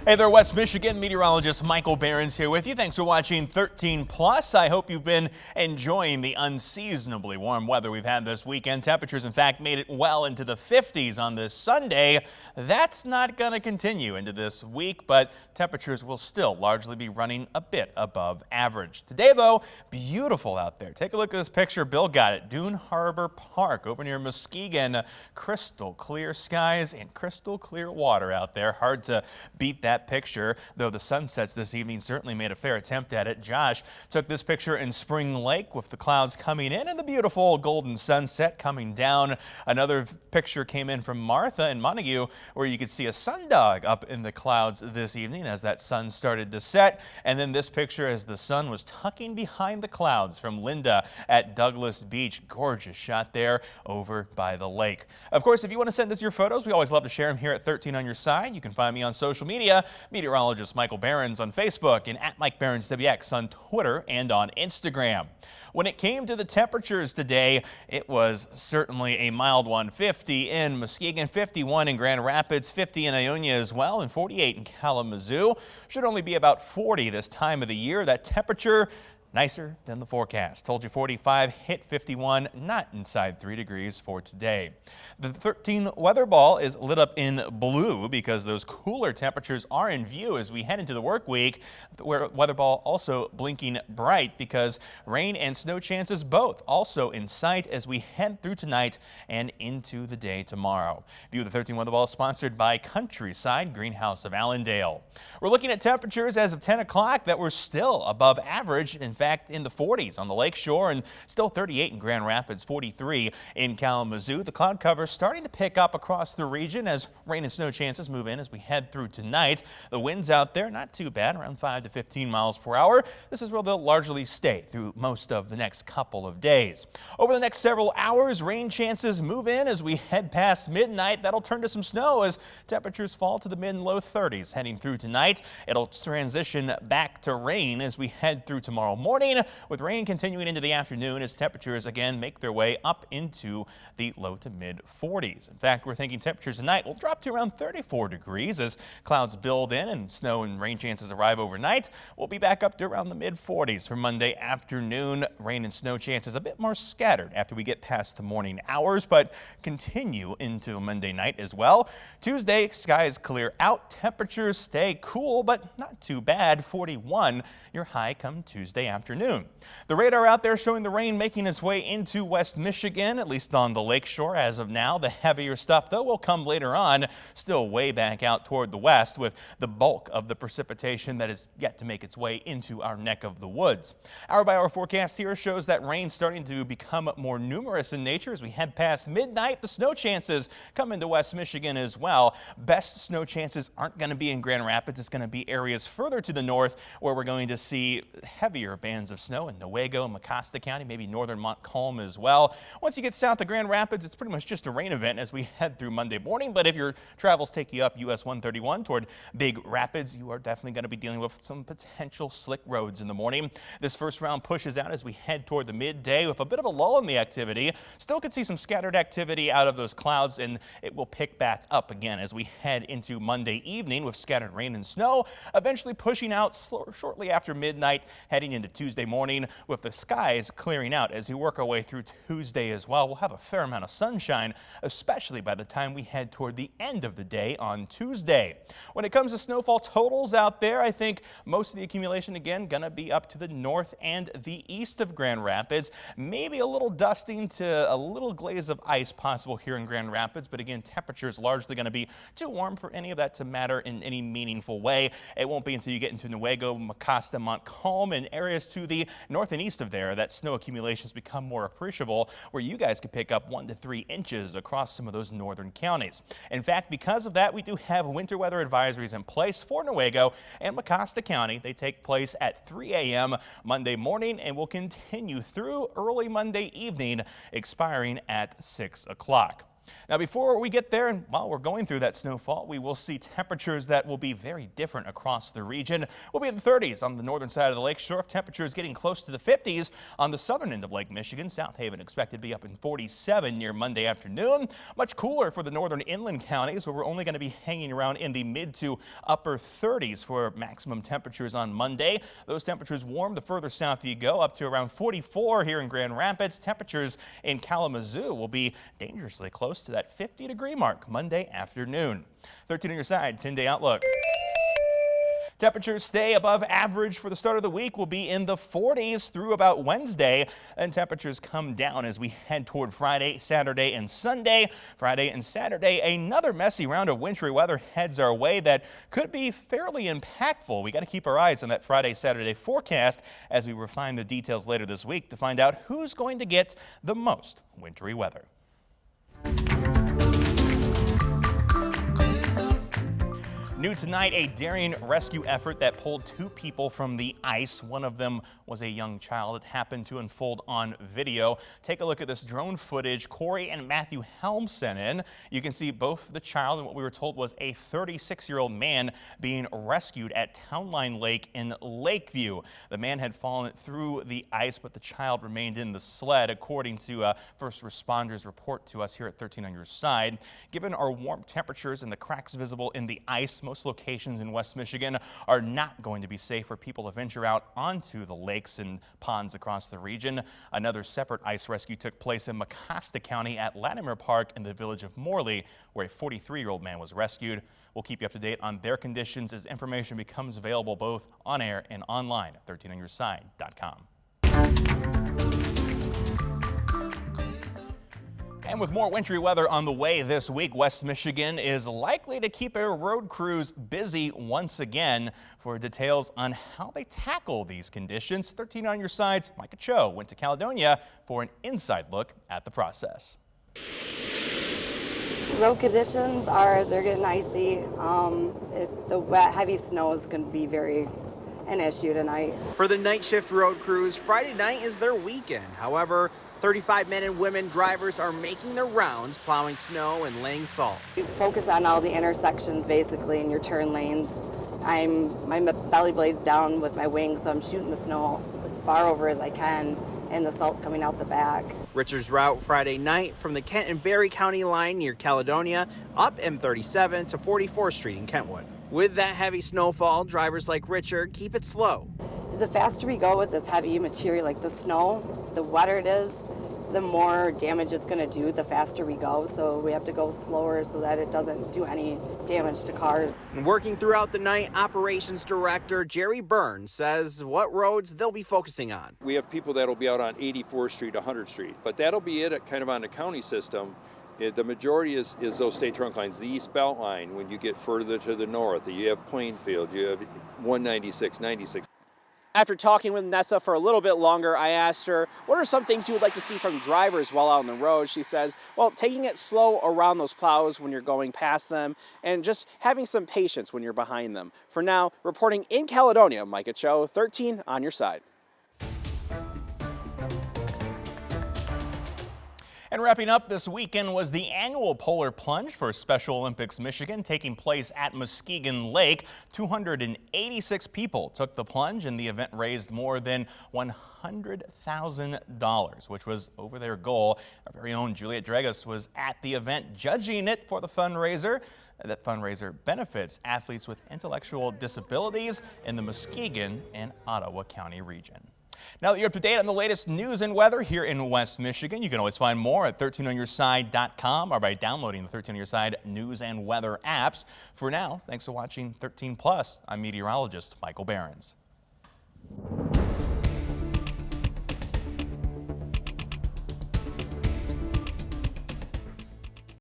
Hey there, West Michigan meteorologist Michael Behrens here with you. Thanks for watching 13 Plus. I hope you've been enjoying the unseasonably warm weather we've had this weekend. Temperatures, in fact, made it well into the 50s on this Sunday. That's not going to continue into this week, but temperatures will still largely be running a bit above average. Today, though, beautiful out there. Take a look at this picture. Bill got it. Dune Harbor Park over near Muskegon. Crystal clear skies and crystal clear water out there. Hard to beat that picture, though the sunsets this evening certainly made a fair attempt at it. Josh took this picture in Spring Lake with the clouds coming in and the beautiful golden sunset coming down. Another picture came in from Martha in Montague, where you could see a sundog up in the clouds this evening as that sun started to set. And then this picture as the sun was tucking behind the clouds from Linda at Douglas Beach. Gorgeous shot there over by the lake. Of course, if you want to send us your photos, we always love to share them here at 13 on your side. You can find me on social media. Meteorologist Michael Behrens on Facebook and at Mike Behrens WX on Twitter and on Instagram. When it came to the temperatures today, it was certainly a mild one. 50 in Muskegon, 51 in Grand Rapids, 50 in Ionia as well, and 48 in Kalamazoo. Should only be about 40 this time of the year. That temperature nicer than the forecast. Told you 45, hit 51, not inside 3 degrees for today. The 13 weather ball is lit up in blue because those cooler temperatures are in view as we head into the work week. The weather ball also blinking bright because rain and snow chances both also in sight as we head through tonight and into the day tomorrow. View of the 13 weather ball is sponsored by Countryside Greenhouse of Allendale. We're looking at temperatures as of 10 o'clock that were still above average. In fact, in the 40s on the lake shore and still 38 in Grand Rapids, 43 in Kalamazoo. The cloud cover starting to pick up across the region as rain and snow chances move in as we head through tonight. The winds out there not too bad, around 5 to 15 miles per hour. This is where they'll largely stay through most of the next couple of days. Over the next several hours, rain chances move in as we head past midnight. That'll turn to some snow as temperatures fall to the mid and low 30s heading through tonight. It'll transition back to rain as we head through tomorrow morning, with rain continuing into the afternoon as temperatures again make their way up into the low to mid 40s. In fact, we're thinking temperatures tonight will drop to around 34 degrees as clouds build in and snow and rain chances arrive overnight. We'll be back up to around the mid 40s for Monday afternoon. Rain and snow chances a bit more scattered after we get past the morning hours, but continue into Monday night as well. Tuesday, skies clear out. Temperatures stay cool, but not too bad. 41 your high come Tuesday afternoon. The radar out there showing the rain making its way into West Michigan, at least on the lakeshore as of now. The heavier stuff, though, will come later on, still way back out toward the west, with the bulk of the precipitation that is yet to make its way into our neck of the woods. Hour-by-hour forecast here shows that rain starting to become more numerous in nature as we head past midnight. The snow chances come into West Michigan as well. Best snow chances aren't going to be in Grand Rapids. It's going to be areas further to the north where we're going to see heavier bands of snow in Newaygo and Mecosta County, maybe northern Montcalm as well. Once you get south of Grand Rapids, it's pretty much just a rain event as we head through Monday morning. But if your travels take you up US 131 toward Big Rapids, you are definitely going to be dealing with some potential slick roads in the morning. This first round pushes out as we head toward the midday with a bit of a lull in the activity. Still could see some scattered activity out of those clouds, and it will pick back up again as we head into Monday evening with scattered rain and snow, eventually pushing out shortly after midnight, heading into Tuesday morning with the skies clearing out as we work our way through Tuesday as well. We'll have a fair amount of sunshine, especially by the time we head toward the end of the day on Tuesday. When it comes to snowfall totals out there, I think most of the accumulation again going to be up to the north and the east of Grand Rapids. Maybe a little dusting to a little glaze of ice possible here in Grand Rapids, but again, temperatures largely going to be too warm for any of that to matter in any meaningful way. It won't be until you get into Newaygo, Mecosta, Montcalm, and areas to the north and east of there that snow accumulations become more appreciable, where you guys could pick up 1 to 3 inches across some of those northern counties. In fact, because of that, we do have winter weather advisories in place for Newaygo and Mecosta County. They take place at 3 a.m. Monday morning and will continue through early Monday evening, expiring at 6 o'clock. Now, before we get there, and while we're going through that snowfall, we will see temperatures that will be very different across the region. We'll be in the 30s on the northern side of the lake shore. Temperatures getting close to the 50s on the southern end of Lake Michigan. South Haven expected to be up in 47 near Monday afternoon. Much cooler for the northern inland counties, where we're only going to be hanging around in the mid to upper 30s for maximum temperatures on Monday. Those temperatures warm the further south you go, up to around 44 here in Grand Rapids. Temperatures in Kalamazoo will be dangerously close to that 50-degree mark Monday afternoon. 13 on your side, 10-day outlook. Temperatures stay above average for the start of the week. Will be in the 40s through about Wednesday, and temperatures come down as we head toward Friday, Saturday, and Sunday. Friday and Saturday, another messy round of wintry weather heads our way that could be fairly impactful. We got to keep our eyes on that Friday, Saturday forecast as we refine the details later this week to find out who's going to get the most wintry weather. New tonight, a daring rescue effort that pulled two people from the ice. One of them was a young child. It happened to unfold on video. Take a look at this drone footage Corey and Matthew Helm sent in. You can see both the child and what we were told was a 36-year-old man being rescued at Town Line Lake in Lakeview. The man had fallen through the ice, but the child remained in the sled, according to first responders report to us here at 13 on your side. Given our warm temperatures and the cracks visible in the ice, most locations in West Michigan are not going to be safe for people to venture out onto the lakes and ponds across the region. Another separate ice rescue took place in Mecosta County at Latimer Park in the village of Morley, where a 43-year-old man was rescued. We'll keep you up to date on their conditions as information becomes available both on air and online at 13onyourside.com. And with more wintry weather on the way this week, West Michigan is likely to keep our road crews busy once again. For details on how they tackle these conditions, 13 on your side's Micah Cho went to Caledonia for an inside look at the process. Road conditions they're getting icy. The wet, heavy snow is going to be an issue tonight. For the night shift road crews, Friday night is their weekend. However, 35 men and women drivers are making their rounds, plowing snow and laying salt. You focus on all the intersections basically in your turn lanes. My belly blade's down with my wings, so I'm shooting the snow as far over as I can, and the salt's coming out the back. Richard's route Friday night from the Kent and Berry County line near Caledonia up M37 to 44th Street in Kentwood. With that heavy snowfall, drivers like Richard keep it slow. The faster we go with this heavy material like the snow, the wetter it is, the more damage it's going to do, the faster we go. So we have to go slower so that it doesn't do any damage to cars. And working throughout the night, Operations Director Jerry Behrens says what roads they'll be focusing on. We have people that'll be out on 84th Street, 100th Street, but that'll be it kind of on the county system. The majority is those state trunk lines. The East Belt Line, when you get further to the north, you have Plainfield, you have 196, 96. After talking with Nessa for a little bit longer, I asked her, what are some things you would like to see from drivers while out on the road? She says, well, taking it slow around those plows when you're going past them and just having some patience when you're behind them. For now, reporting in Caledonia, Micah Cho, 13 on your side. And wrapping up this weekend was the annual Polar Plunge for Special Olympics Michigan, taking place at Muskegon Lake. 286 people took the plunge, and the event raised more than $100,000, which was over their goal. Our very own Juliet Dragus was at the event judging it for the fundraiser. That fundraiser benefits athletes with intellectual disabilities in the Muskegon and Ottawa County region. Now that you're up to date on the latest news and weather here in West Michigan, you can always find more at 13onyourside.com or by downloading the 13 on Your Side news and weather apps. For now, thanks for watching 13 Plus. I'm meteorologist Michael Behrens.